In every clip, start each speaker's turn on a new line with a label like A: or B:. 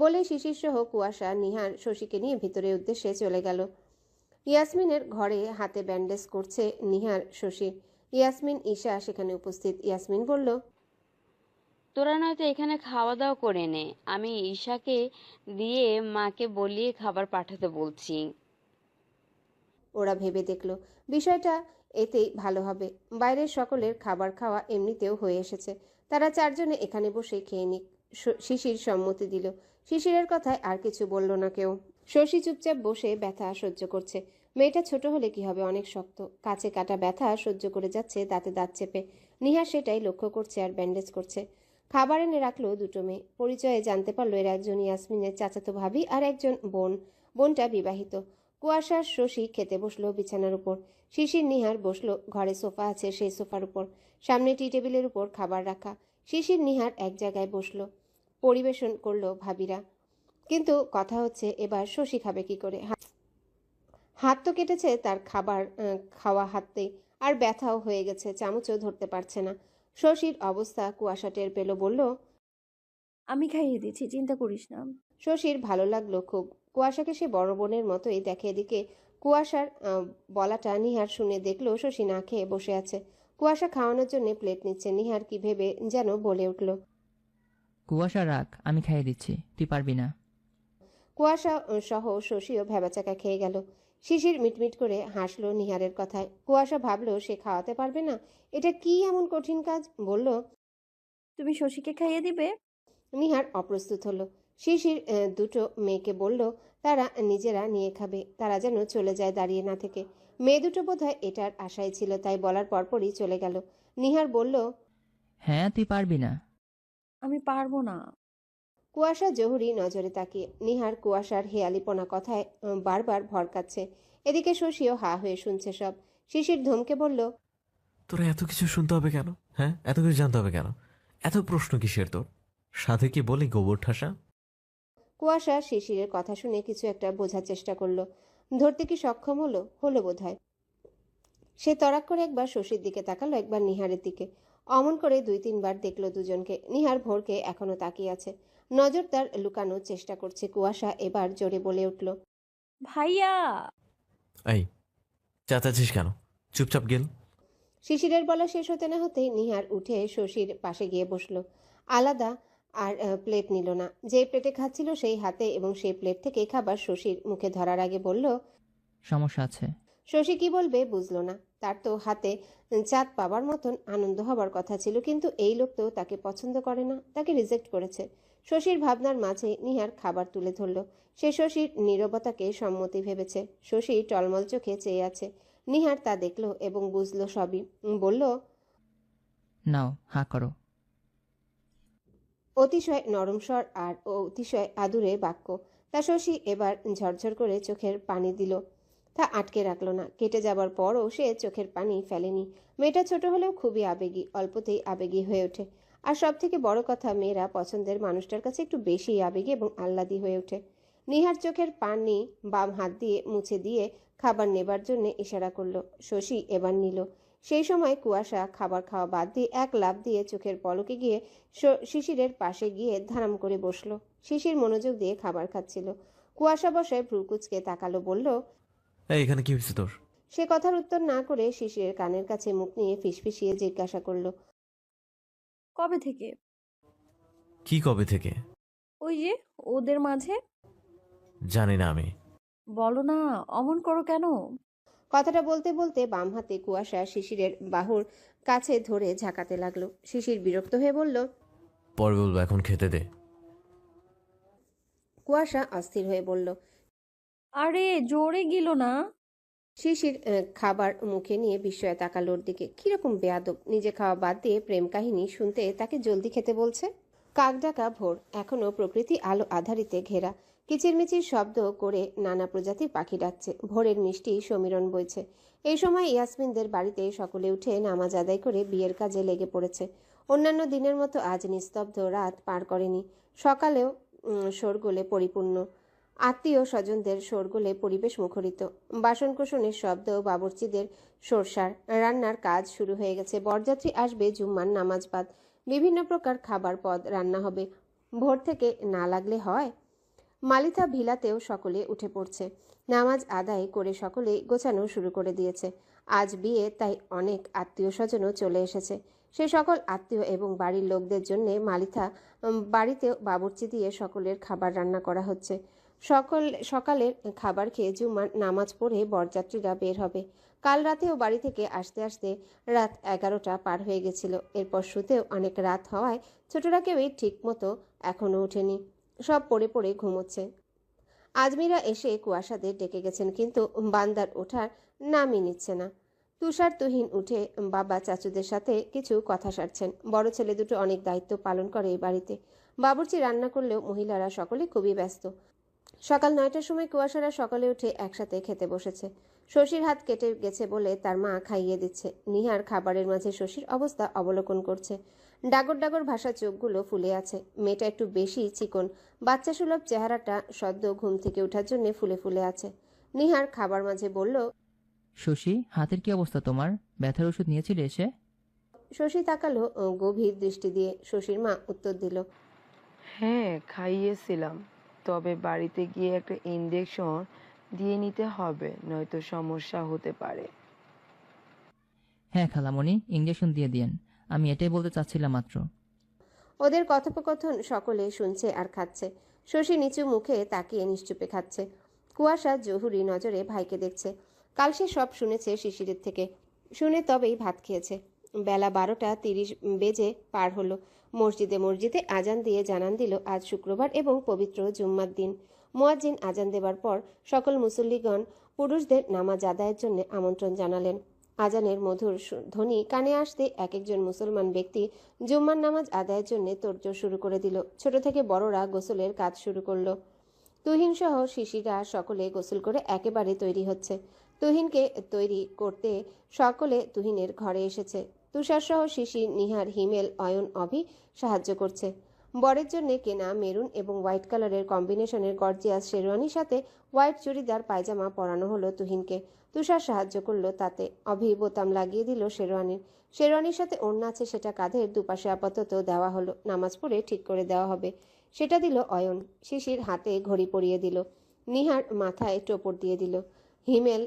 A: বলে শিশির সহ কুয়াশা, নিহার শশীকে নিয়ে ভিতরের উদ্দেশ্যে চলে গেল। ইয়াসমিনের ঘরে হাতে ব্যান্ডেজ করছে নিহার, শশী। ইয়াসমিন, ঈশা সেখানে উপস্থিত। ইয়াসমিন বলল,
B: তোরা নয়তো এখানে খাওয়া দাওয়া করে নে, আমি ঈশাকে দিয়ে মাকে বলিয়ে খাবার পাঠাতে বলছি।
A: ওরা ভেবে দেখল বিষয়টা এতেই ভালো হবে। বাইরের সকলের খাবার খাওয়া এমনিতেও হয়ে এসেছে, তারা চারজনে এখানে বসে খেয়ে নিক। শিশির সম্মতি দিল। শিশিরের কথায় আর কিছু বলল না কেউ। শশী চুপচাপ বসে ব্যথা সহ্য করছে। মেয়েটা ছোট হলে কি হবে, অনেক শক্ত, কাছে কাটা ব্যথা সহ্য করে যাচ্ছে দাঁতে দাঁত চেপে। নিহার সেটাই লক্ষ্য করছে আর ব্যান্ডেজ করছে। খাবার এনে রাখলো দুটো মেয়ে। পরিচয়ে জানতে পারলো এর একজন ইয়াসমিনের চাচাতো ভাবি আর একজন বোন। বোনটা বিবাহিত। কুয়াশার শশী খেতে বসলো বিছানার উপর। শিশির, নিহার বসলো ঘরে, সোফা আছে সেই সোফার উপর, সামনে টি টেবিলের উপর খাবার রাখা। শিশির, নিহার এক জায়গায় বসলো, পরিবেশন করলো ভাবিরা। কিন্তু কথা হচ্ছে এবার শশী খাবে কি করে? হাত তো কেটেছে তার, খাবার খাওয়া হাততেই, আর ব্যথাও হয়ে গেছে, চামচও ধরতে পারছে না। শশীর অবস্থা কুয়াশা টের পেল, বলল,
C: আমি খাইয়ে দিচ্ছি, চিন্তা করিস না।
A: শশীর ভালো লাগলো খুব। কুয়াশাকে সে বড় বোনের মতোই দেখে। এদিকে কুয়াশার বলাটা নিহার শুনে দেখলো শশী না খেয়ে বসে আছে। কুয়াশা খাওয়ানোর জন্য প্লেট নিচ্ছে। নিহার কি ভেবে যেন বলে উঠল,
D: কুয়াশা রাখ, আমি খাইয়ে দিচ্ছি, তুই পারবি না।
A: কুয়াশা সহ শশীও ভেবাচাকা খেয়ে গেল। শিশির মিটমিট করে হাসলো নিহারের কথায়। কুয়াশা ভাবলো সে খাওয়াতে পারবে না, এটা কি এমন কঠিন কাজ? বলল,
C: তুমি শশীকে খাইয়ে দিবে?
A: নিহার অপ্রস্তুত হলো। শিশির দুটো মেয়েকে বলল তারা নিজেরা নিয়ে খাবে, তারা যেন চলে যায় দাঁড়িয়ে না থেকে। মেয়ে দুটো বোধহয় এটার আশায় ছিল, তাই বলার পরপরই চলে গেল। নিহার বলল,
D: হ্যাঁ, তুই পারবি না।
C: আমি পারবো না।
A: কুয়াশা জহুরি নজরে তাকিয়ে। নিহার কুয়াশার হেয়ালিপনা কথায় বারবার ভরকাচ্ছে। এদিকে শশীও হা হয়ে শুনছে সব। শিশির ধমকে বলল,
E: তোরা এত কিছু শুনতে হবে কেন? হ্যাঁ, এত কিছু জানতে হবে কেন? এত প্রশ্ন কিসের তোর? সাথে কি বলি গোবর ঠাসা?
A: কুয়াশা শিশিরের কথা শুনে কিছু একটা বোঝার চেষ্টা করলো। ধরতে কি সক্ষম হলো? হলো বোধহয়। সে তড়াক করে একবার শশীর দিকে তাকালো, একবার নিহারের দিকে। অমন করে দুই তিনবার দেখলো দুজনকে। নিহার ভোরকে এখনো তাকিয়ে আছে, নজর তার লুকানোর চেষ্টা করছে। কুয়াশা এবার জোরে বলে উঠল,
C: ভাইয়া!
E: এই, চেঁচাচ্ছিস কেন? চুপচাপ গেল।
A: শিশিরের বলা শেষ হতে না হতেই নিহার উঠে শশীর পাশে গিয়ে বসলো। আলাদা আর প্লেট নিল না। যে প্লেটে খাচ্ছিল সেই হাতে এবং সেই প্লেট থেকে খাবার শশীর মুখে ধরার আগে বলল,
D: সমস্যা আছে।
A: শশী কি বলবে বুঝলো না। তার তো হাতে চাঁদ পাবার মতন আনন্দ হবার কথা ছিল, কিন্তু এই লোক তো তাকে পছন্দ করে না, তাকে রিজেক্ট করেছে। শশীর ভাবনার মাঝে নিহার খাবার তুলে ধরল। সে শশীর নীরবতাকে সম্মতি ভেবেছে। শশী টলমল চোখে চেয়ে আছে। নিহার তা দেখল এবং বুঝলো সবই। বলল,
D: নাও, হা করো।
A: অতিশয় নরম স্বর আর অতিশয় আদুরে বাক্য। তা শশী এবার ঝরঝর করে চোখের পানি দিল। তা আটকে রাখলো না। কেটে যাবার পরও সে চোখের পানি ফেলেনি। মেয়েটা ছোট হলেও খুবই আবেগী, অল্পতেই আবেগী হয়ে ওঠে। আর সব থেকে বড় কথা, মেয়েরা পছন্দের মানুষটার কাছে একটু বেশি আবেগী এবং আহ্লাদী হয়ে ওঠে। নিহার চোখের পানি বাম হাত দিয়ে মুছে দিয়ে খাবার নেবার জন্য ইশারা করলো। শশী এবার নিল। সেই সময় কুয়াশা খাবার খাওয়া বাদ দিয়ে এক লাফ দিয়ে চোখের পলকে গিয়ে শিশিরের পাশে গিয়ে ধারাম করে বসলো। শিশির মনোযোগ দিয়ে খাবার খাচ্ছিল। কুয়াশা বসায় ভ্রুকুচকে তাকালো, বলল,
E: এই, এখানে কি হয়েছে তোর?
A: সে কথার উত্তর না করে শিশিরের কানের কাছে মুখ নিয়ে ফিসফিসিয়ে জিজ্ঞাসা করলো,
C: কবে থেকে?
E: কি কবে থেকে?
C: ওই যে ওদের মাঝে।
E: জানি না আমি।
C: বলো না, অমন করো কেন?
A: কথাটা বলতে বলতে বাম হাতে কুয়াশা শিশিরের বাহুর কাছে ধরে ঝাঁকাতে লাগলো। শিশির বিরক্ত হয়ে বলল,
E: পরে বলবো, এখন খেতে দে।
A: কুয়াশা অস্থির হয়ে বলল।
C: আরে জোরে গিল না।
A: শিশির খাবার মুখে নিয়ে বিস্ময়ে তাকালো ওর দিকে। কিরকম বেয়াদব, নিজে খাওয়া বাদ দিয়ে প্রেম কাহিনী শুনতে তাকে জলদি খেতে বলছে। কাক ডাকা ভোর, এখনো প্রকৃতি আলো আধারিতে ঘেরা। কিচিরমিচির শব্দ করে নানা প্রজাতির পাখি ডাকছে। ভোরের মিষ্টি সমীরণ বইছে। এই সময় ইয়াসমিনদের বাড়িতে সকলে উঠে নামাজ আদায় করে বিয়ের কাজে লেগে পড়েছে। অন্যান্য দিনের মতো আজ নিস্তব্ধ রাত পার করেনি। সকালেও শোরগোলে পরিপূর্ণ। আত্মীয় স্বজনদের শোরগোলে পরিবেশ মুখরিত। বাসনকোসনের শব্দ, বাবুর্চিদের সরসার, রান্নার কাজ শুরু হয়ে গেছে। বরযাত্রী আসবে জুম্মার নামাজ বাদ। বিভিন্ন প্রকার খাবার পদ রান্না হবে। ভোর থেকে না লাগলে হয়। মালিথা ভিলাতেও সকলে উঠে পড়ছে। নামাজ আদায় করে সকলে গোছানো শুরু করে দিয়েছে। আজ বিয়ে, তাই অনেক আত্মীয় স্বজনও চলে এসেছে। সে সকল আত্মীয় এবং বাড়ির লোকদের জন্য মালিথা বাড়িতেও বাবুর্চি দিয়ে সকলের খাবার রান্না করা হচ্ছে। সকালের খাবার খেয়ে জুম্মার নামাজ পড়ে বরযাত্রীরা বের হবে। কাল রাতেও বাড়ি থেকে আসতে আসতে রাত 11টা পার হয়ে গেছিল। এরপর শুতেও অনেক রাত হওয়ায় ছোটরা কেউই ঠিক মতো এখনও ওঠেনি। সব পড়ে পড়ে ঘুমোচ্ছে। আজমিরা এসে কুয়াশাদের ডেকে গেছেন, কিন্তু বান্দার ওঠার নামই নিচ্ছে না। তুষার তুহিন উঠে বাবা চাচুদের সাথে কিছু কথা সারছেন। বড় ছেলে দুটো অনেক দায়িত্ব পালন করে এই বাড়িতে। বাবুর্চি রান্না করলেও মহিলারা সকলে খুবই ব্যস্ত। সকাল 9টার সময় কুয়াশারা সকালে উঠে একসাথে খেতে বসেছে। শশীর হাত কেটে গেছে বলে তার মা খাইয়ে দিচ্ছে। নিহার খাবারের মাঝে শশীর অবস্থা অবলোকন করছে। ডাগর ডাগর ভাষা চোখগুলো ফুলে আছে। মেয়েটা একটু বেশি চিকন। বাচ্চা সুলভ চেহারাটা সদ্য ঘুম থেকে ওঠার জন্য ফুলে ফুলে আছে। নিহার খাবার মাঝে বলল,
D: শশী, হাতের কি অবস্থা তোমার? ব্যথার ওষুধ নিয়েছিলে এসে?
A: শশী তাকালো গভীর দৃষ্টি দিয়ে। শশীর মা উত্তর দিল,
F: হ্যাঁ, খাইয়েছিলাম, তবে বাড়িতে গিয়ে একটা ইনজেকশন দিয়ে নিতে হবে, নয়তো সমস্যা হতে পারে।
D: হ্যাঁ খালামণি, ইঞ্জেকশন দিয়ে দিয়েন। আমি এটাই বলতে চাচ্ছিলাম মাত্র।
A: ওদের কথোপকথন সকলে শুনছে আর খাচ্ছে। শশী নিচু মুখে তাকিয়ে নিশ্চুপে খাচ্ছে। কুয়াশা জহুরি নজরে ভাইকে দেখছে। কাল সে সব শুনেছে শিশিরের থেকে। শুনে তবেই ভাত খেয়েছে। বেলা 12টা 30 বেজে পার হলো। মসজিদে আজান দিয়ে জানান দিল আজ শুক্রবার এবং পবিত্র জুম্মার দিন। মুয়াজ্জিন আজান দেবার পর সকল মুসল্লিগণ পুরুষদের নামাজ আদায়ের জন্য আমন্ত্রণ জানালেন। আজানের মধুর ধ্বনি কানে আসতে এক একজন মুসলমান ব্যক্তি জুম্মার নামাজ আদায়ের জন্য তোড়জোড় শুরু করে দিল। ছোট থেকে বড়রা গোসলের কাজ শুরু করলো। তুহিন সহ শিশিরা সকলে গোসল করে একেবারে তৈরি হচ্ছে। তুহিনকে তৈরি করতে সকলে তুহিনের ঘরে এসেছে। তুষার সহ শিশির, নিহার, হিমেল, অয়ন, অভি সাহায্য করছে। বরের জন্য কেনা মেরুন এবং হোয়াইট কালারের কম্বিনেশনের গর্জিয়াস শেরওয়ানির সাথে হোয়াইট চুড়িদার পায়জামা পরানো হলো তুহিনকে। তুষার সাহায্য করলো তাতে। অভি বোতাম লাগিয়ে দিল শেরওয়ানির সাথে ওড়না আছে, সেটা কাঁধের দুপাশে আপাতত দেওয়া হলো। নামাজ পড়ে ঠিক করে দেওয়া হবে, সেটা দিল অয়ন। শিশির হাতে ঘড়ি পরিয়ে দিল। নিহার মাথায় টোপর দিয়ে দিল। হিমেল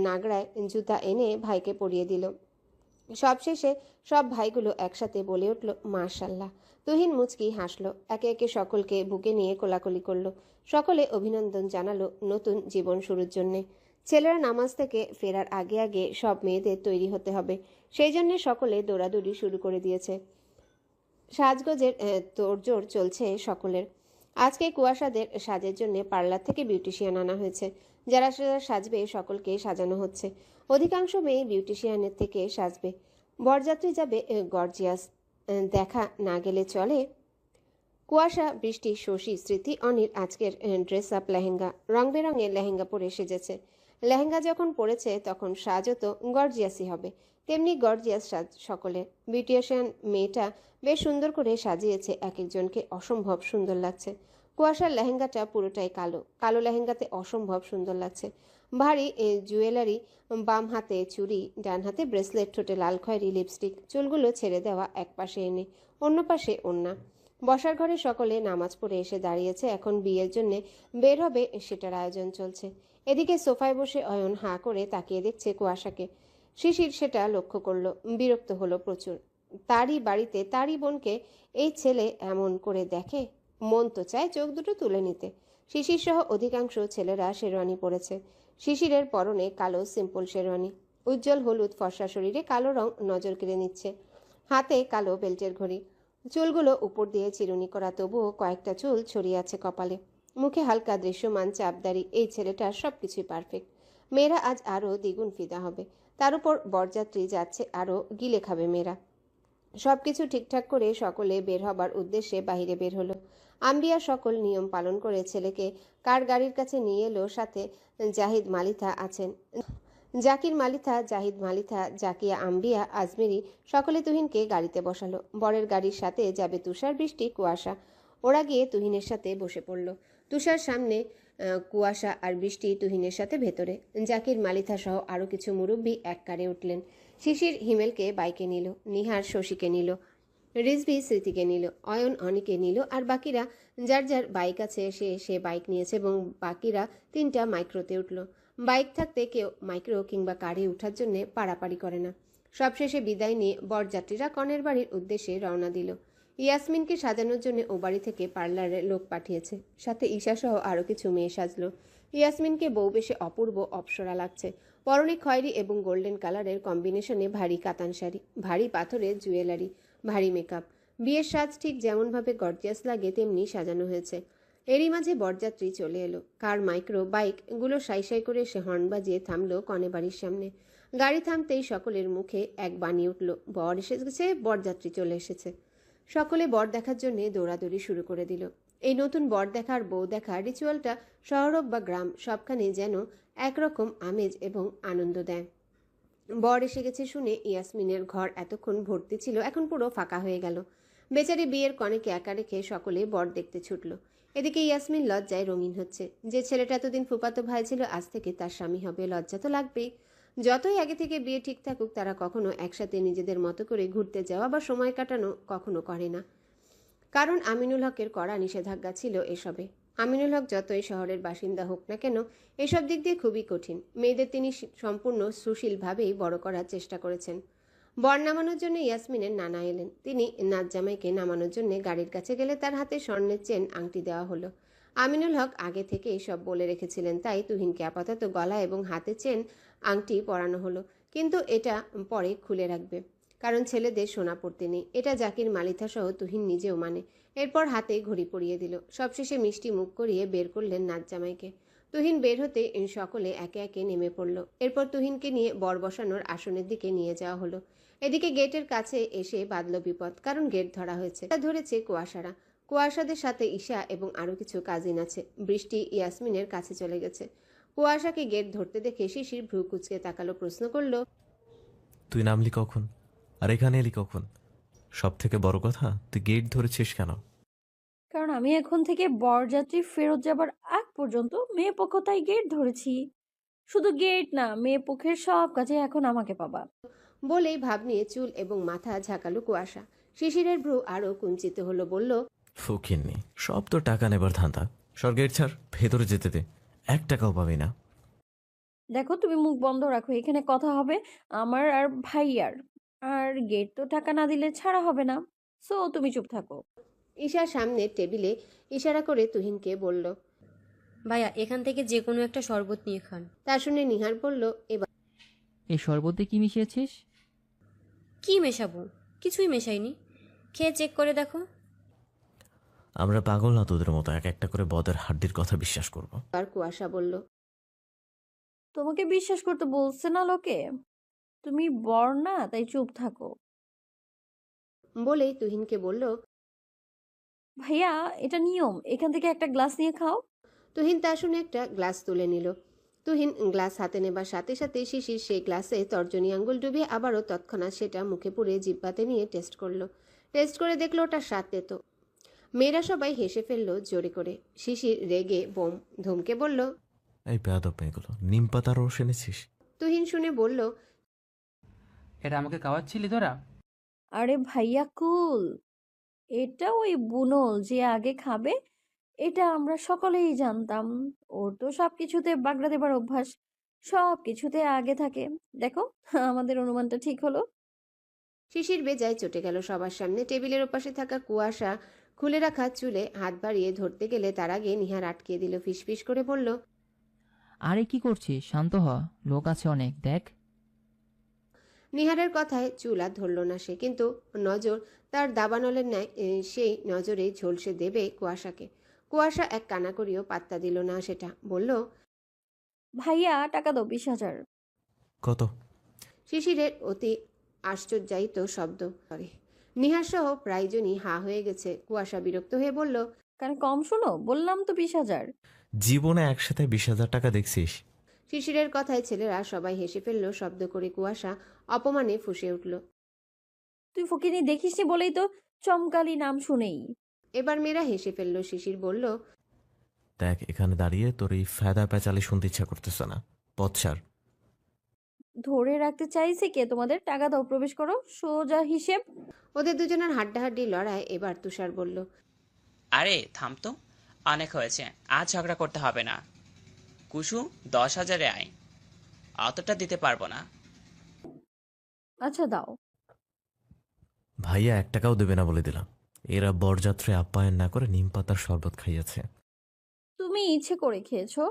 A: নাগড়ায় জুতা এনে ভাইকে পরিয়ে দিল। সবশেষে সব ভাইগুলো একসাথে বলে উঠল, মাশাল্লাহ। তুহিন মুচকি হাসলো। একে একে সকলকে বুকে নিয়ে কোলাকুলি করলো। সকলে অভিনন্দন জানালো নতুন জীবন শুরুর জন্যে। ছেলেরা নামাজ থেকে ফেরার আগে আগে সব মেয়েদের তৈরি হতে হবে, সেই জন্য সকলে দৌড়াদৌড়ি শুরু করে দিয়েছে। সাজগোজের তোড়জোড় চলছে সকলের। আজকে কুয়াশাদের সাজের জন্য পার্লার থেকে বিউটিশিয়ান আনা হয়েছে। যারা সাজবে সকলকে সাজানো হচ্ছে। অধিকাংশ মেয়ে বিউটিশিয়ানের থেকে সাজবে। বরযাত্রী যাবে গর্জিয়াস। দেখা না গেলে চলে। কুয়াশা, বৃষ্টি, শশী, স্মৃতি, অনির আজকের ড্রেস আপ লেহেঙ্গা। রং বেরঙের লেহেঙ্গা পরে সেজেছে। লেহেঙ্গা যখন পরেছে তখন সাজও তো গর্জিয়াসই হবে। তেমনি গর্জিয়াস সাজ সকলের। বিউটিশিয়ান মেয়েটা বেশ সুন্দর করে সাজিয়েছে। এক একজনকে অসম্ভব সুন্দর লাগছে। কুয়াশার লেহেঙ্গাটা পুরোটাই কালো। কালো লেহেঙ্গাতে অসম্ভব সুন্দর লাগছে। ভারী জুয়েলারি, বাম হাতে চুড়ি, ডান হাতে ব্রেসলেট, ঠোঁটে লাল খয়েরি লিপস্টিক, চুলগুলো ছেড়ে দেওয়া এক পাশে এনে, অন্য পাশে ওড়না। বসার ঘরে সকলে নামাজ পড়ে এসে দাঁড়িয়েছে। এখন বিয়ের জন্য বের হবে, সেটার আয়োজন চলছে। এদিকে সোফায় বসে অয়ন হাঁ করে তাকিয়ে দেখছে কুয়াশাকে। শিশির সেটা লক্ষ্য করলো, বিরক্ত হলো প্রচুর। তারই বাড়িতে তারই বোনকে এই ছেলে এমন করে দেখে। মন তো চায় চোখ দুটো তুলে নিতে। শিশির সহ অধিকাংশ ছেলেরা শেরওয়ানি পরেছে। শিশিরের পরনে কালো সিম্পল শেরওয়ানি। উজ্জ্বল হলুদ ফর্সা শরীরে কালো রং নজর কেড়ে নিচ্ছে। হাতে কালো বেল্টের ঘড়ি। চুলগুলো উপর দিয়ে চিরুনি করা, তবুও কয়েকটা চুল ছড়িয়ে আছে কপালে। মুখে হালকা দৃশ্যমান চাপদারি। এই ছেলেটার সবকিছুই পারফেক্ট। মেয়েরা আজ আরও দ্বিগুণ ফিদা হবে। তার উপর বরযাত্রী যাচ্ছে, আরও গিলে খাবে মেয়েরা। সবকিছু ঠিকঠাক করে সকলে বের হবার উদ্দেশ্যে বাহিরে বের হলো। আম্বিয়া সকল নিয়ম পালন করে ছেলেকে কার গাড়ির কাছে নিয়ে এলো। সাথে জাহিদ মালিথা আছেন। জাকির মালিথা, জাহিদ মালিথা, জাকিয়া, আম্বিয়া, আজমেরি সকলে তুহিনকে গাড়িতে বসালো। বরের গাড়ির সাথে যাবে তুষার, বৃষ্টি, কুয়াশা। ওরা গিয়ে তুহিনের সাথে বসে পড়ল। তুষার সামনে কুয়াশা আর বৃষ্টি তুহিনের সাথে ভেতরে। জাকির, মালিথা সহ আরও কিছু মুরব্বী এক কারে উঠলেন। শিশির হিমেলকে বাইকে নিল, নিহার শশীকে নিল, রিজভি স্মৃতিকে নিল, অয়ন অনিকে নিল, আর বাকিরা যার যার বাইক আছে সে বাইক নিয়েছে এবং বাকিরা 3টা মাইক্রোতে উঠল। বাইক থাকতে কেউ মাইক্রো কিংবা কারে উঠার জন্য পাড়াপাড়ি করে না। সবশেষে বিদায় নিয়ে বরযাত্রীরা কনের বাড়ির উদ্দেশ্যে রওনা দিল। ইয়াসমিনকে সাজানোর জন্য ও বাড়ি থেকে পার্লারে লোক পাঠিয়েছে, সাথে ঈশা সহ আরও কিছু মেয়ে সাজলো। ইয়াসমিনকে বউ বেশে অপূর্ব অপ্সরা লাগছে। পরনে খয়েরি এবং গোল্ডেন কালারের কম্বিনেশনে ভারী কাতান শাড়ি, ভারী পাথরের জুয়েলারি, ভারী মেকআপ। বিয়ের সাজ ঠিক যেমনভাবে গর্জিয়াস লাগে তেমনি সাজানো হয়েছে। এরই মাঝে বরযাত্রী চলে এলো। কার, মাইক্রো, বাইকগুলো সাই সাই করে সে হর্ন বাজিয়ে থামলো কনে বাড়ির সামনে। গাড়ি থামতেই সকলের মুখে এক বাণী উঠল, বর এসে গেছে, বরযাত্রী চলে এসেছে। সকলে বর দেখার জন্য দৌড়াদৌড়ি শুরু করে দিল। এই নতুন বর দেখা আর বউ দেখা রিচুয়ালটা শহর হোক বা গ্রাম সবখানে যেন একরকম আমেজ এবং আনন্দ দেয়। বর এসে গেছে শুনে ইয়াসমিনের ঘর এতক্ষণ ভর্তি ছিল, এখন পুরো ফাঁকা হয়ে গেল। বেচারি বিয়ের কনেকে একা রেখে সকলে বর দেখতে ছুটল। এদিকে ইয়াসমিন লজ্জায় রঙিন হচ্ছে। যে ছেলেটা এতদিন ফুফাতো ভাই ছিল আজ থেকে তার স্বামী হবে, লজ্জা তো লাগবেই। যতই আগে থেকে বিয়ে ঠিক থাকুক, তারা কখনো একসাথে নিজেদের মতো করে ঘুরতে যাওয়া বা সময় কাটানো কখনো করে না, কারণ আমিনুল হকের কড়া নিষেধাজ্ঞা ছিল এসবে। আমিনুল হক যতই শহরের বাসিন্দা হোক না কেন, এসব দিক দিয়ে খুবই কঠিন। মেয়েদের তিনি সম্পূর্ণ সুশীলভাবেই বড় করার চেষ্টা করেছেন। বর নামানোর জন্য ইয়াসমিনের নানা এলেন। তিনি নাচ জামাইকে নামানোর জন্য গাড়ির কাছে গেলে তার হাতে স্বর্ণের চেন আংটি দেওয়া হলো। আমিনুল হক আগে থেকে সব বলে রেখেছিলেন, তাই তুহিনকে আপাতত গলা এবং হাতে চেন আংটি পরানো হলো, কিন্তু এটা পরে খুলে রাখবে, কারণ ছেলেদের সোনা পড়তে নেই। এটা জাকির, মালিথা সহ তুহিন নিজেও মানে। এরপর হাতে ঘড়ি পরিয়ে দিল। সবশেষে মিষ্টি মুখ করিয়ে বের করলেন নাচ জামাইকে। তুহিন বের হতে সকলে একে একে নেমে পড়ল। এরপর তুহিনকে নিয়ে বর বসানোর আসনের দিকে নিয়ে যাওয়া হলো। এদিকে গেটের কাছে এসে বাঁধল বিপদ, কারণ গেট ধরা হয়েছে। তা ধরেছে কুয়াশারা। কুয়াশাদের সাথে ঈশা এবং আরও কিছু কাজিন আছে। বৃষ্টি ইয়াসমিনের কাছে চলে গেছে। কুয়াশাকে গেট ধরতে দেখে শিশির ভ্রু কুচকে তাকালো, প্রশ্ন করল,
E: তুই নামলি কখন আর এখানে এলি কখন? সব থেকে বড় কথা, তুই গেট ধরেছিস কেন?
C: কারণ আমি এখন থেকে বরযাত্রী ফেরত যাবার আগ পর্যন্ত মেয়ে পক্ষ তাই গেট ধরেছি। শুধু গেট না, মেয়ে পক্ষের সব কাজে এখন আমাকে পাবা।
A: বলেই ভাব নিয়ে চুল এবং মাথা ঝাঁকালো কুয়াশা। শিশিরের ভ্রু আরও কুঞ্চিত হলো, বলল,
E: ফকিন্নি, সব তো টাকা নেবার ধান্দা। সর, গেট ছাড়, ভেতরে যেতে দে। 1 টাকাও পাবি না।
C: দেখো, তুমি মুখ বন্ধ রাখো, এখানে কথা হবে আমার আর ভাইয়ার। আর গেট তো টাকা না দিলে ছাড়া হবে না, সো তুমি চুপ থাকো।
A: ঈশার সামনে টেবিলে ইশারা করে তুহিনকে বলল।
G: ভাইয়া, এখান থেকে যে কোনো একটা শরবত নিয়ে খান।
A: তা শুনে নিহার বলল, এবার
D: এই শরবতে কি মিশিয়েছিস?
G: কি মেশাবো? কিছুই মেশাইনি, খেয়ে চেক করে দেখো।
E: আমরা পাগল না তোদের মতো এক একটা করে বদের হাড্ডির কথা বিশ্বাস করব?
A: আর কুয়াশা বলল,
C: তোমাকে বিশ্বাস করতে বলছে না লোকে, তুমি বর না, তাই চুপ থাকো।
A: বলেই তুহিনকে বলল।
C: ভাইয়া, এটা নিয়ম, এখান থেকে একটা গ্লাস নিয়ে খাও।
A: তুহিন তা শুনে একটা গ্লাস তুলে নিল। তুহিন গ্লাস হাতে নেবার সাথে সাথে শিশির সেই গ্লাসে তর্জনী আঙ্গুল ডুবিয়ে আবারও তৎক্ষণাৎ সেটা মুখে পুরে জিহ্বাতে নিয়ে টেস্ট করলো। টেস্ট করে দেখলো ওটা স্বাদ তেতো। মেয়েরা সবাই হেসে ফেললো জোরে করে। শিশির রেগে বোম ধমকে বলল,
E: এই বেয়াদব মেয়েগুলো, নিম পাতার রস এনেছিস?
A: তুহিন শুনে বলল,
H: এটা আমাকে খাওয়াচ্ছিলি তোরা?
C: আরে ভাইয়া কুল, এটা ওই বুনল যে আগে খাবে, এটা আমরা সকলেই জানতাম। ওর তো সবকিছুতে বাগড়া দেবার অভ্যাস, সবকিছুতে আগে থাকে। দেখো, আমাদের অনুমানটা ঠিক হলো।
A: শিশির বেজায় চটে গেল সবার সামনে। টেবিলের ওপাশে থাকা কুয়াশা খুলে রাখা চুলে হাত বাড়িয়ে ধরতে গেলে তার আগে নিহার আটকে দিল। ফিসফিস করে বলল,
D: আরে কি করছিস? শান্ত হ, লোক আছে অনেক, দেখ।
A: নিহারের কথায় চুল আর ধরল না সে, কিন্তু নজর তার দাবানলের ন্যায় সেই নজরে ঝলসে দেবে কুয়াশাকে। কুয়াশা এক কানাকড়িও পাত্তা দিল না সেটা। বলল,
C: ভাইয়া, টাকা দাও 20,000।
E: কত?
A: শিশিরের অতি আশ্চর্যায়িত শব্দ করে নিহার সহ প্রায়জনই হা হয়ে গেছে। কুয়াশা বিরক্ত হয়ে বলল,
C: কারণ কম শোনো, বললাম তো 20,000।
E: জীবনে একসাথে 20,000 টাকা দেখছিস?
A: শিশিরের কথায় ছেলেরা সবাই হেসে ফেলল শব্দ করে। কুয়াশা অপমানে ফুঁসে উঠল।
C: তুই ফকিনি দেখিসনি বলেই তো চমকালি নাম শুনেই।
A: এবার মেয়েরা হেসে ফেলল। শিশির বলল,
E: দেখ, এখানে দাঁড়িয়ে তোর এই ফেদা প্যাচালি শুনতে ইচ্ছা করতেছে না। পথ ছাড়।
C: ধরে রাখতে চাইছে কে তোমাদের? টাকা দাও, প্রবেশ করো, সোজা হিসেব।
A: ওদের দুজনের হাড্ডাহাড্ডি লড়াই এবার তুষার বলল।
I: আরে থাম তো, অনেক হয়েছে, আর ঝগড়া করতে হবে না। কুসু, 10,000-এ আয়। অতটা দিতে পারবো না।
C: আচ্ছা দাও।
E: ভাইয়া 1 টাকাও দেবে না বলে দিলাম। এরা বরযাত্রী আপ্যায়ন না করে নিম পাতার শরবত খাইয়েছে।
C: তুমি ইচ্ছে করে খেয়েছো।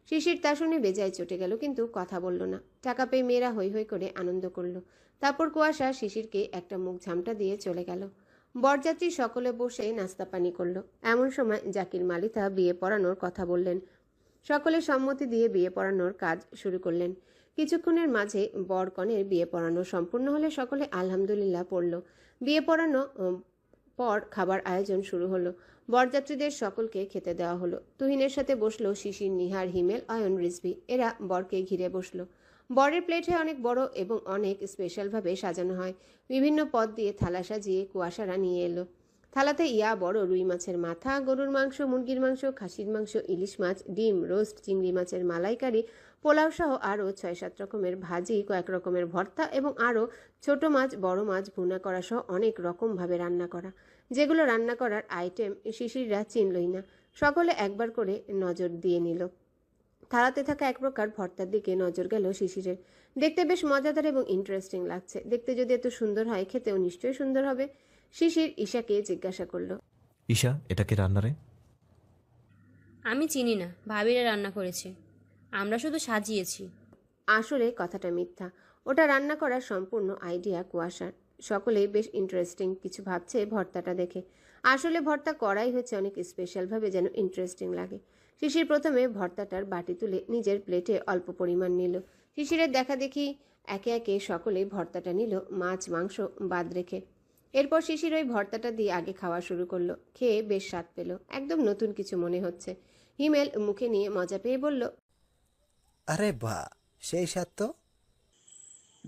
A: শিশির তা শুনে বেজায় চটে গেল, কিন্তু কথা বলল না। টাকা পেয়ে মেয়েরা হৈ হৈ করে আনন্দ করলো। তারপর কুয়াশা শিশিরকে একটা মুখ ঝামটা দিয়ে চলে গেল। বরযাত্রী সকলে বসে নাস্তা পানি করলো। এমন সময় জাকির মালিতা বিয়ে পড়ানোর কথা বললেন। সকলে সম্মতি দিয়ে বিয়ে পড়ানোর কাজ শুরু করলেন। কিছুক্ষণের মাঝে বর কনের বিয়ে পড়ানো সম্পূর্ণ হলে সকলে আলহামদুলিল্লাহ পড়ল। বিয়ে পড়ানো পর খাবার আয়োজন শুরু হলো। বরযাত্রীদের সকলকে খেতে দেওয়া হলো। তুহিনের সাথে বসলো শিশির, নিহার, হিমেল, অয়ন, রিজভি। এরা বরকে ঘিরে বসলো। বরের প্লেটে অনেক বড় এবং অনেক স্পেশালভাবে সাজানো হয়। বিভিন্ন পদ দিয়ে থালা সাজিয়ে কুয়াশারা নিয়ে এলো। থালাতে ইয়া বড় রুই মাছের মাথা, গরুর মাংস, মুরগির মাংস, খাসির মাংস, ইলিশ মাছ, ডিম, রোস্ট, চিংড়ি মাছের মালাইকারি, পোলাও সহ আরও 6-7 রকমের ভাজি, কয়েক রকমের ভর্তা এবং আরও ছোট মাছ, বড় মাছ ভুনা করা সহ অনেক রকমভাবে রান্না করা। যেগুলো রান্না করার আইটেম শিশিররা চিনলই না। সকলে একবার করে নজর দিয়ে নিল। থালাতে থাকা এক প্রকার ভর্তার দিকে নজর গেল শিশিরের। দেখতে বেশ মজাদার এবং ইন্টারেস্টিং লাগছে। দেখতে যদি এত সুন্দর হয়, খেতেও নিশ্চয়ই সুন্দর হবে। শিশির ঈশাকে জিজ্ঞাসা করল।
E: ঈশা, এটা কি রান্নারে?
G: আমি চিনি না, ভাবিরা রান্না করেছে, আমরা শুধু সাজিয়েছি।
A: আসলে কথাটা মিথ্যা। ওটা রান্না করার সম্পূর্ণ আইডিয়া কুয়াশার। সকলেই বেশ ইন্টারেস্টিং কিছু ভাবছে ভর্তাটা দেখে। আসলে ভর্তা করাই হচ্ছে অনেক স্পেশালভাবে, যেন ইন্টারেস্টিং লাগে। শিশির প্রথমে ভর্তাটার বাটি তুলে নিজের প্লেটে অল্প পরিমাণ নিল। শিশিরের দেখা দেখি একে একে সকলেই ভর্তাটা নিল, মাছ মাংস বাদ রেখে। এরপর শিশির ওই ভর্তাটা দিয়ে আগে খাওয়া শুরু করলো। খেয়ে বেশ স্বাদ পেল, একদম নতুন কিছু মনে হচ্ছে। হিমেল মুখে নিয়ে মজা পেয়ে বলল,
J: আরে বাহ, সেই স্বাদ তো।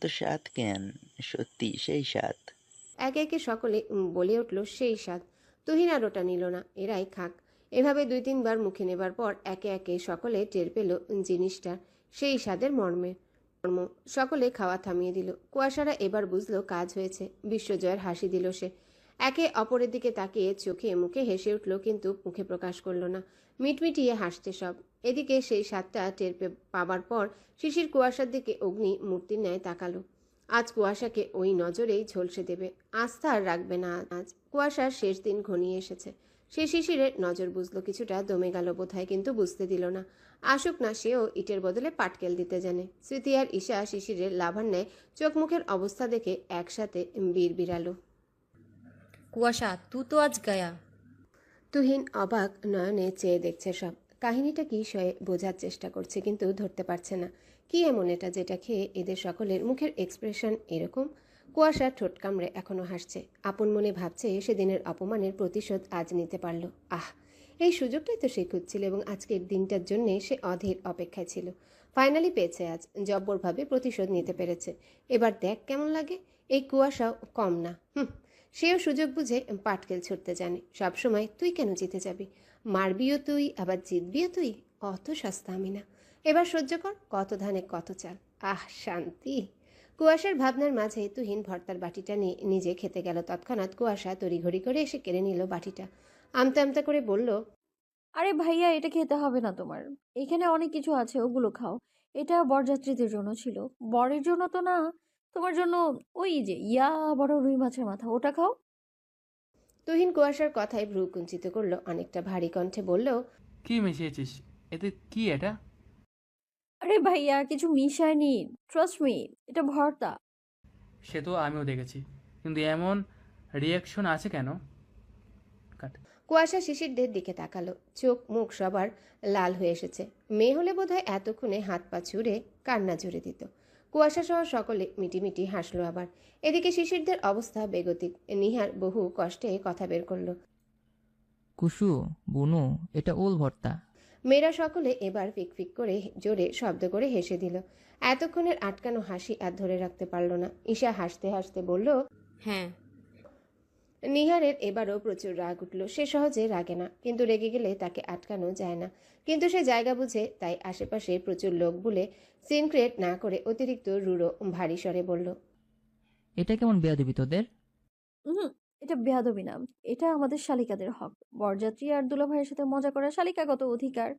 K: তো স্বাদ কেন, সত্যি সেই স্বাদ।
A: একে একে সকলে বলে উঠল সেই স্বাদ। তুহিন আর ওটা নিল না, এরাই খাক। এভাবে 2-3 বার মুখে নেবার পর একে একে সকলে টের পেল জিনিসটা সেই স্বাদের মর্ম। সকলে খাওয়া থামিয়ে দিল। কুয়াশারা এবার বুঝলো কাজ হয়েছে। বিশ্বজয়ের হাসি দিল সে। একে অপরের দিকে তাকিয়ে চোখে মুখে হেসে উঠল, কিন্তু মুখে প্রকাশ করল না। মিটমিটিয়ে হাসছে সব। এদিকে সেই স্বাদটা টের পাবার পর শিশির কুয়াশার দিকে অগ্নি মূর্তির ন্যায় তাকালো। আজ কুয়াশাকে ওই নজরেই ঝলসে দেবে। আস্থা আর রাখবে না আজ। কুয়াশার শেষ দিন ঘনিয়ে এসেছে। সে শিশিরের নজর বুঝলো, কিছুটা দমে গেল বোধহয়, কিন্তু বুঝতে দিল না। আসুক না, সেও ইটের বদলে পাটকেল দিতে জানে। স্মৃতি আর ঈশা শিশিরের লাভার ন্যায় চোখ মুখের অবস্থা দেখে একসাথে বিড়বিড়ালো।
G: কুয়াশা, তু তো আজ গায়া।
A: তুহিন অবাক নয়নে চেয়ে দেখছে সব। কাহিনীটা কি সে বোঝার চেষ্টা করছে, কিন্তু ধরতে পারছে না। কি এমন এটা যেটা খেয়ে এদের সকলের মুখের এক্সপ্রেশন এরকম? কুয়াশা ঠোঁট কামড়ে এখনো হাসছে। আপন মনে ভাবছে সেদিনের অপমানের প্রতিশোধ আজ নিতে পারল। আহ, এই সুযোগটাই তো সে খুঁজছিল এবং আজকের দিনটার জন্যে সে অধীর অপেক্ষায় ছিল। ফাইনালি পেয়েছে আজ, জব্বরভাবে প্রতিশোধ নিতে পেরেছে। এবার দেখ কেমন লাগে। এই কুয়াশাও কম না। সেও সুযোগ বুঝে পাটকেল ছুটতে জানে। সবসময় তুই কেন জিতে যাবি? মারবিও তুই, আবার জিতবিও তুই। অত সস্তা আমি না। এবার সহ্য কর, কত ধানে কত চাল। আহ, শান্তি। কুয়াশার ভাবনার মাঝে তুহিন ভর্তার বাটিটা নিয়ে নিজে খেতে গেল। তৎক্ষণাৎ কুয়াশা তড়িঘড়ি করে এসে কেড়ে নিল বাটিটা। আমতা আমতা করে বলল,
C: আরে ভাইয়া, এটা খেতে হবে না তোমার। এখানে অনেক কিছু আছে, ওগুলো খাও। এটা বরযাত্রীদের জন্য ছিল, বরের জন্য তো না। তোমার জন্য ওই যে ইয়া বড় রুই মাছের মাথা, ওটা খাও।
A: তুহিন কুয়াশার কথায় ভ্রু কুঞ্চিত করলো, অনেকটা ভারী কণ্ঠে বলল,
H: কি মিশিয়েছিস এতে? কি এটা?
C: আরে ভাইয়া, কিছু মিশায়নি, ট্রাস্ট মি, এটা ভর্তা।
H: সে তো আমিও দেখেছি, কিন্তু এমন রিয়াকশন আছে কেন? কাট।
A: কুয়াশা শিশিরদের দিকে তাকালো। চোখ মুখ সবার লাল হয়ে এসেছে। মেয়ে হলে বোধহয় এতক্ষণে হাত পা ছুঁড়ে কান্না জুড়ে দিত। কুয়াশা সহ সকলে মিটিমিটি হাসলো আবার। এদিকে শিশিরদের অবস্থা বেগতিক। নিহার বহু কষ্টে কথা বের করলো।
D: কুসু, বুনু, এটা ওল ভর্তা।
A: মেয়েরা সকলে এবার ফিকফিক করে জোরে শব্দ করে হেসে দিল। এতক্ষণের আটকানো হাসি আর ধরে রাখতে পারল না। ঈশা হাসতে হাসতে বলল,
G: হ্যাঁ।
A: নিহারের এবারও প্রচুর রাগ উঠল। সে সহজে রাগে না, কিন্তু রেগে গেলে তাকে আটকানো যায় না। কিন্তু সে জায়গা বুঝে, তাই আশেপাশে প্রচুর লোক বলে সিন ক্রিয়েট না করে অতিরিক্ত রূঢ় ভারী স্বরে বলল,
D: এটা কেমন বেয়াদবি তোদের?
C: হুম, এটা বেয়াদবি না, এটা আমাদের শালিকাদের হক। বরযাত্রী আর দুলাভাইয়ের সাথে মজা করা শালিকাগত অধিকার।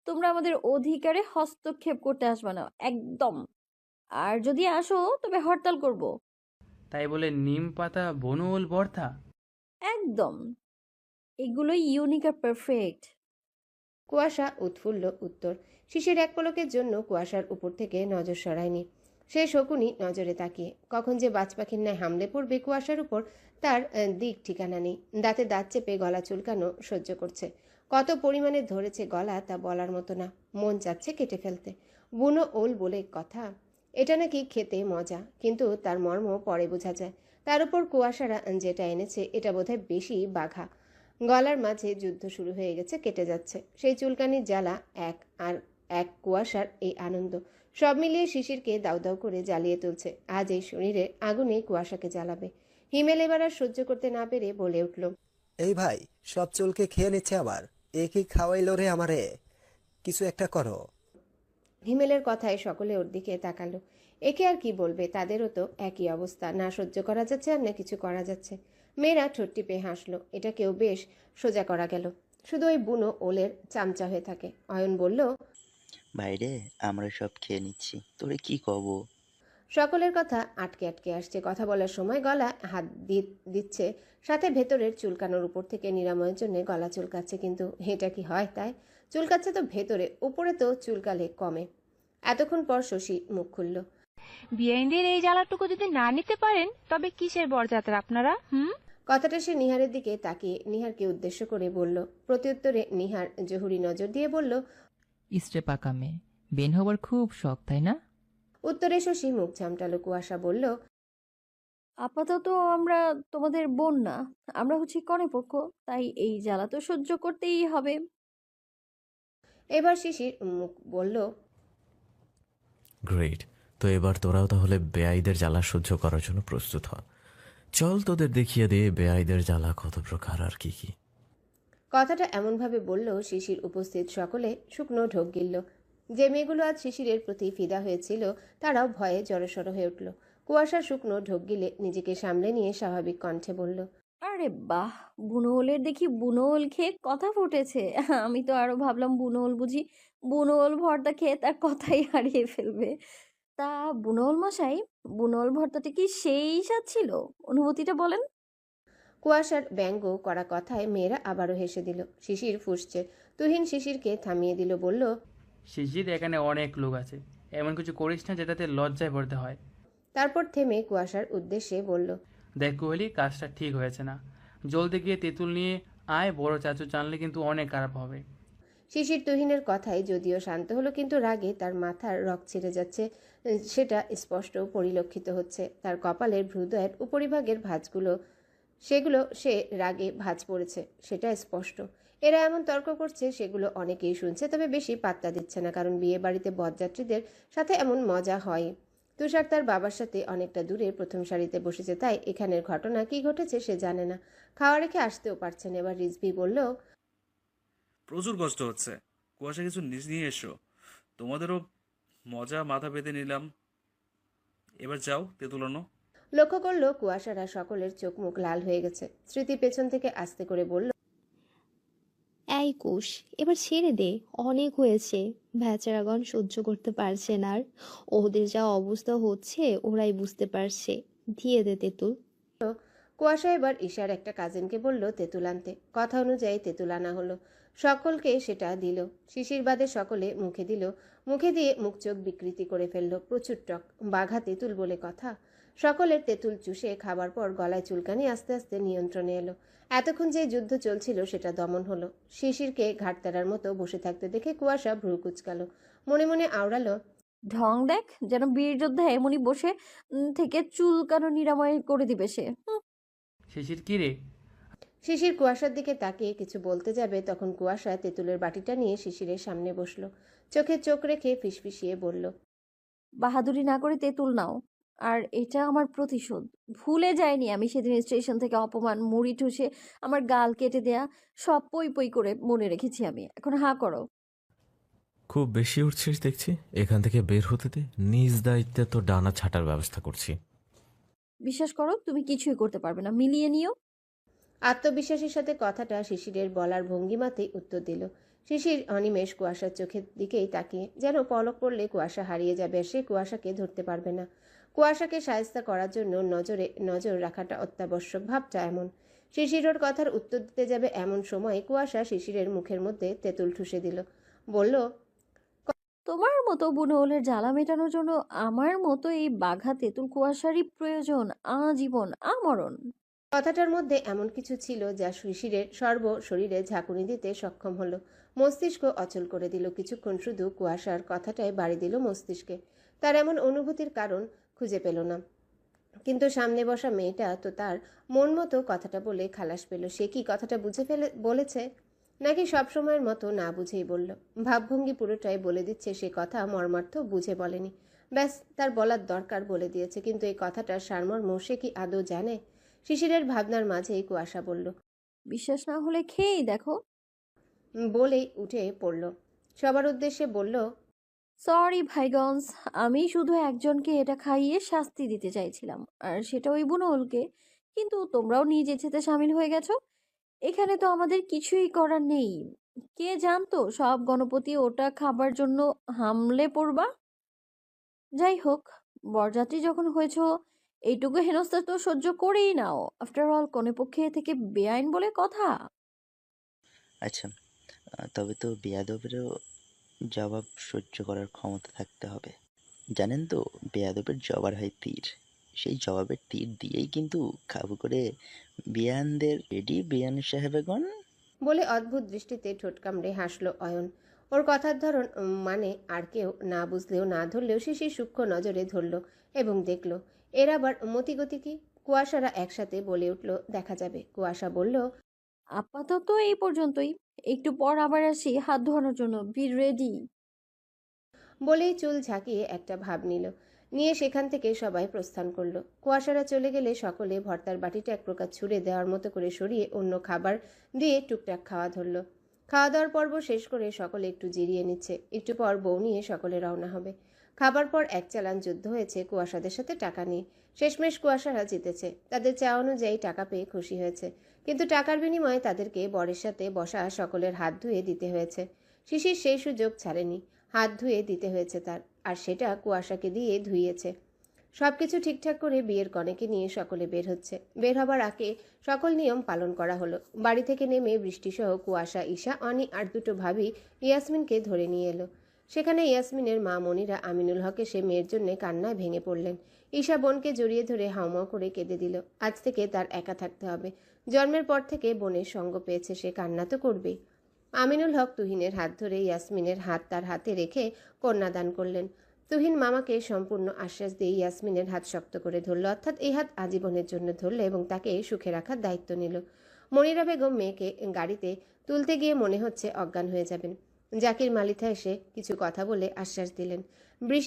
C: তোমরা আমাদের অধিকারে হস্তক্ষেপ করতে আসবে না, একদম। আর যদি আসো তবে হরতাল করব।
H: তাই বলে নিম পাতা বনুল ভর্তা?
C: একদম। এগুলোই ইউনিক আর পারফেক্ট।
A: কুয়াশা উৎফুল্ল উত্তর। শিশির এক পলকের জন্য কুয়াশার উপর থেকে নজর সরায়নি। সে শকুনি নজরে তাকিয়ে কখন যে বাজ পাখির ন্যায় হামলে পড়বে কুয়াশার উপর, তার দিক ঠিকানা নেই। দাঁতে দাঁত চেপে গলা চুলকানো সহ্য করছে। কত পরিমাণে ধরেছে গলা তা বলার মতো না। মন চাচ্ছে কেটে ফেলতে। বুনো ওল বলে কথা। এটা নাকি খেতে মজা, কিন্তু তার মর্ম পরে বোঝা যায়। তার উপর কুয়াশারা যেটা এনেছে এটা বোধহয় বেশি বাঘা। গলার মাঝে যুদ্ধ শুরু হয়ে গেছে, কেটে যাচ্ছে। সেই চুলকানির জ্বালা এক, আর এক কুয়াশার এই আনন্দ, সব মিলিয়ে শিশিরকে দাউ দাউ করে জ্বালিয়ে তুলছে। আজ এই শরীরের আগুনে কুয়াশাকে জ্বালাবে। হিমেল এবার আর সহ্য করতে না পেরে বলে উঠল,
J: এই ভাই, সব চুলকে খেয়ে নিচ্ছে আবার। এ কি খাওয়াইলো রে আমারে? কিছু একটা করো।
A: হিমেলের কথায় সকলে ওর দিকে তাকালো। একে আর কি বলবে, তাদেরও তো একই অবস্থা। না সহ্য করা যাচ্ছে আর না কিছু করা যাচ্ছে। মেয়েরা ঠোঁট টিপে হাসলো। এটা কেউ বেশ সোজা করা গেল। শুধু ওই বুনো ওলের চামচা হয়ে থাকে। অয়ন বলল,
K: বাইরে আমরা সব খেয়ে নিচ্ছি, তোরে কি কব?
A: সকলের কথা আটকে আটকে আসছে। কথা বলার সময় গলা হাত দিচ্ছে, সাথে ভেতরের চুলকানোর উপর থেকে নিরাময়ের জন্য গলা চুলকাচ্ছে। কিন্তু এটা কি হয় তাই? চুলকাচ্ছে তো ভেতরে, উপরে তো চুলকালে কমে। এতক্ষণ পর শশী মুখ খুলল।
L: বিআইনদের এই জ্বালাটুকু যদি না নিতে পারেন তবে কিসের বরযাত্রা আপনারা?
A: কথাটা সে নিহারের দিকে তাকিয়ে নিহারকে উদ্দেশ্য করে বলল। প্রত্যুত্তরে নিহার জহুরি নজর দিয়ে বলল,
D: ইস্টে পাকা মেয়ে, বেন হবার খুব শখ, তাই না?
A: উত্তরে শশী মুখ ঝামটালো। কুয়াশা বলল,
C: আপাতত আমরা তোমাদের বোন না, আমরা হচ্ছি কনে পক্ষ, তাই এই জ্বালা তো সহ্য করতেই হবে।
A: এবার শিশির মুখ বলল,
E: গ্রেট। তো এবার তোরাও তাহলে বেআইদের জ্বালা সহ্য করার জন্য প্রস্তুত হ। চল তোদের দেখিয়ে দে বেআইদের জ্বালা কত প্রকার আর কি কি।
A: কথাটা এমনভাবে বলল শিশির উপস্থিত সকলে শুকনো ঢোক গিলল। যে মেয়েগুলো আজ শিশিরের প্রতি ফিদা হয়েছিল তারাও ভয়ে জড়সড় হয়ে উঠল। কুয়াশা শুকনো ঢোক গিলে নিজেকে সামলে নিয়ে স্বাভাবিক কণ্ঠে বলল,
C: আরে বাহ, বুনোওলের দেখি বুনোওল খেয়ে কথা ফুটেছে। আমি তো আরো ভাবলাম বুনোওল বুঝি বুনোওল ভর্তা খেয়ে তার কথাই হারিয়ে ফেলবে। তা বুনোওল মশাই, বুনোওল ভর্তাটা কি সেই স্বাদ ছিল? অনুভূতিটা বলেন।
A: কুয়াশার ব্যঙ্গ করা কথায় মেয়েরা আবারও হেসে দিল। শিশির ফুঁসছে। তুহিন শিশিরকে থামিয়ে দিল, বলল,
H: শিশির, এখানে অনেক লোক আছে, এমন কিছু করিস না যেটাতে লজ্জায় পড়তে হয়।
A: তারপর থেমে কুয়াশার উদ্দেশ্যে বলল,
H: দেখ কোহলি, কাজটা ঠিক হয়েছে না। জলদি গিয়ে তেঁতুল নিয়ে আয়, বড় চাচু জানলে কিন্তু অনেক খারাপ হবে।
A: শিশির তুহিনের কথায় যদিও শান্ত হলো, কিন্তু রাগে তার মাথার রক ছিঁড়ে যাচ্ছে, সেটা স্পষ্ট পরিলক্ষিত হচ্ছে। তার কপালের ভ্রুদয়ের উপরিভাগের ভাঁজগুলো, সেগুলো সে রাগে ভাঁজ পড়েছে, সেটা স্পষ্ট। এরা এমন তর্ক করছে সেগুলো অনেকেই শুনছে, তবে বেশি পাত্তা দিচ্ছে না, কারণ বিয়ে বাড়িতে বরযাত্রীদের সাথে এমন মজা হয়। তুষার তার বাবার সাথে অনেকটা দূরে প্রথম সারিতে বসেছে, তাই এখানের ঘটনা কি ঘটেছে সে জানে না। খাওয়া রেখে আসতেও পারছে না। এবার রিজভি বলল,
M: প্রচুর কষ্ট হচ্ছে। কুয়াশা কিছু নিয়ে এসো, তোমাদেরও মজা মাথা পেতে নিলাম। এবার যাও তেঁতুল আনো।
A: লক্ষ্য করলো কুয়াশারা সকলের চোখ মুখ লাল হয়ে গেছে। স্মৃতি পেছন থেকে আস্তে করে বলল,
N: এই কুশ, এবার ছেড়ে দে, অনেক হয়েছে। বেচারাগণ সহ্য করতে পারছে না আর। ওদের যা অবস্থা হচ্ছে ওরাই বুঝতে পারছে। দিয়ে দে তেঁতুল।
A: কুয়াশা এবার ঈশার একটা কাজিনকে বলল তেঁতুল আনতে। কথা অনুযায়ী তেঁতুল আনা হলো। সকলকে সেটা দিল। শিশির বাদে সকলে মুখে দিল। মুখে দিয়ে মুখ চোখ বিকৃতি করে ফেলল। প্রচুর টক, বাঘা তেঁতুল বলে কথা। সকলের তেঁতুল চুষে খাবার পর গলায় চুলকানি আস্তে আস্তে নিয়ন্ত্রণে এলো। এতক্ষণ যে যুদ্ধ চলছিল সেটা দমন হলো। শিশিরকে ঘাটতারার মতো বসে থাকতে দেখে কুয়াশা ভ্রু কুচকালো। মনে মনে আওড়ালো,
C: ঢং দেখ, যেন বীর যোদ্ধা এমনই বসে থেকে চুলকানো নিরাময় করে দিবে সে।
H: শিশির, কি রে?
A: শিশির কুয়াশার দিকে তাকিয়ে কিছু বলতে যাবে, তখন কুয়াশা তেঁতুলের বাটিটা নিয়ে শিশিরের সামনে বসলো। চোখে চোখ রেখে ফিসফিসিয়ে বলল,
C: বাহাদুরি না করে তেঁতুল নাও। আর এটা আমার প্রতিশোধ। ভুলে যাইনি আমি সেদিন স্টেশন থেকে অপমান, মুড়ি ঠুসে আমার গাল কেটে দেয়া সব পই পই করে মনে রেখেছি আমি। এখন হাঁ করো।
E: খুব বেশি উঠছিস দেখছি, এখান থেকে বের হতে দে, নিজ দায়িত্বে তো ডানা ছাটার ব্যবস্থা করছি।
C: বিশ্বাস করো তুমি কিছুই করতে পারবে না, মিলিয়ে নিও।
A: আত্মবিশ্বাসের সাথে কথাটা শিশিরের বলার ভঙ্গিমাতেই উত্তর দিল। শিশির অনিমেষ কুয়াশার চোখের দিকেই তাকিয়ে, যেন পলক পড়লে কুয়াশা হারিয়ে যাবে আর সে কুয়াশাকে ধরতে পারবে না। কুয়াশাকে সায়স্তা করার জন্য নজর রাখাটা অত্যাবশ্যক, ভাবটা এমন। শিশির ওর কথার উত্তর দিতে যাবে এমন সময় কুয়াশা শিশিরের মুখের মধ্যে তেঁতুল ঠুসে দিল। বলল,
C: তোমার মতো বুনোলের জ্বালা মেটানোর জন্য আমার মতো এই বাঘা তেঁতুল কুয়াশারই প্রয়োজন, আজীবন আমরণ।
A: কথাটার মধ্যে এমন কিছু ছিল যা শিশিরের সর্ব শরীরে ঝাঁকুনি দিতে সক্ষম হলো। মস্তিষ্ক অচল করে দিল। কিছুক্ষণ শুধু কুয়াশার কথাটাই বাড়ি দিল মস্তিষ্কে। তার এমন অনুভূতির কারণ খুঁজে পেল না, কিন্তু সামনে বসা মেয়েটা তো তার মন মতো কথাটা বলে খালাস পেল। সে কি কথাটা বুঝে বলেছে, নাকি সবসময়ের মতো না বুঝেই বলল? ভাবভঙ্গি পুরোটাই বলে দিচ্ছে সে কথা মর্মার্থ বুঝে বলেনি। ব্যাস, তার বলার দরকার বলে দিয়েছে, কিন্তু এই কথাটার সারমর্ম সে কি আদৌ জানে? শিশিরের ভাবনার মাঝেই কুয়াশা বলল,
C: বিশ্বাস না হলে খেয়েই দেখো।
A: বলেই উঠে পড়ল। সবার উদ্দেশ্যে বলল,
C: সরি ভাইগঞ্জ, আমি শুধু একজনকে এটা খাইয়ে শাস্তি দিতে চাইছিলাম, আর সেটা ওই বুনোলকে। কিন্তু তোমরাও নিজ ইচ্ছেতে সামিল হয়ে গেছো। এখানে তো আমাদের কিছুই করার নেই। কে জানতো সব গণপতি ওটা খাবার জন্য হামলে পড়বা। যাই হোক, বরযাত্রী যখন হয়েছ, এইটুকু হেনস্থা তো সহ্য করেই নাও। আফটার অল কোনে পক্ষে থেকে বেআইন বলে কথা।
K: আচ্ছা, তবে তো বেয়াদবেরও জবাব সহ্য করার ক্ষমতা থাকতে হবে। জানেন তো, বেয়াদবের জবার হয় তীর। সেই জবাবের তীর দিয়েই কিন্তু খাবু করে বিয়ানদের রেডি বিয়ান সাহেবেগণ।
A: বলে অদ্ভুত দৃষ্টিতে ঠোঁট কামড়ে হাসল অয়ন। ওর কথার ধরন মানে আর কেউ না বুঝলেও না ধরলেও শিশির সূক্ষ্ম নজরে ধরল এবং দেখল। এর আবার মতিগতি কি? কুয়াশারা একসাথে বলে উঠল, দেখা যাবে। কুয়াশা বলল,
C: আপাতত এই পর্যন্তই। একটু পর আবার আসি হাত ধোয়ানোর জন্য, বি রেডি।
A: বলেই চুল ঝাঁকিয়ে একটা ভাব নিয়ে সেখান থেকে সবাই প্রস্থান করলো। কুয়াশারা চলে গেলে সকলে ভর্তার বাটিটা এক প্রকার ছুঁড়ে দেওয়ার মতো করে সরিয়ে অন্য খাবার দিয়ে টুকটাক খাওয়া ধরল। খাওয়া দাওয়ার পর্ব শেষ করে সকলে একটু জিরিয়ে নিচ্ছে। একটু পর বউ নিয়ে সকলে রওনা হবে। খাবার পর এক চালান যুদ্ধ হয়েছে কুয়াশাদের সাথে টাকা নিয়ে। শেষমেশ কুয়াশারা জিতেছে। তাদের চাওয়া অনুযায়ী টাকা পেয়ে খুশি হয়েছে, কিন্তু টাকার বিনিময়ে তাদেরকে বরের সাথে বসা সকলের হাত ধুয়ে দিতে হয়েছে। শিশির সেই সুযোগ ছাড়েনি, হাত ধুয়ে দিতে হয়েছে তার, আর সেটা কুয়াশাকে দিয়ে ধুইয়েছে। সবকিছু ঠিকঠাক করে বিয়ের কনেকে নিয়ে সকলে বের হচ্ছে। বের হবার আগে সকল নিয়ম পালন করা হলো। বাড়ি থেকে নেমে বৃষ্টিসহ কুয়াশা, ঈশা, অনি আর দুটো ভাবি ইয়াসমিনকে ধরে নিয়ে এলো। সেখানে ইয়াসমিনের মা মনিরা আমিনুল হক এসে মেয়ের জন্য কান্নায় ভেঙে পড়লেন। ঈশা বোনকে জড়িয়ে ধরে হাউমাউ করে কেঁদে দিল। আজ থেকে তার একা থাকতে হবে। জন্মের পর থেকে বোনের সঙ্গ পেয়েছে, সে কান্না তো করবেই। আমিনুল হক তুহিনের হাত ধরে ইয়াসমিনের হাত তার হাতে রেখে কন্যাদান করলেন। তুহিন মামাকে সম্পূর্ণ আশ্বাস দিয়ে ইয়াসমিনের হাত শক্ত করে ধরল, অর্থাৎ এই হাত আজীবনের জন্য ধরল এবং তাকে সুখে রাখার দায়িত্ব নিল। মনিরা বেগম মেয়েকে গাড়িতে তুলতে গিয়ে মনে হচ্ছে অজ্ঞান হয়ে যাবেন। জাকির মালিথা এসে কিছু কথা বলে আশ্বাস দিলেন। বৃষ্টি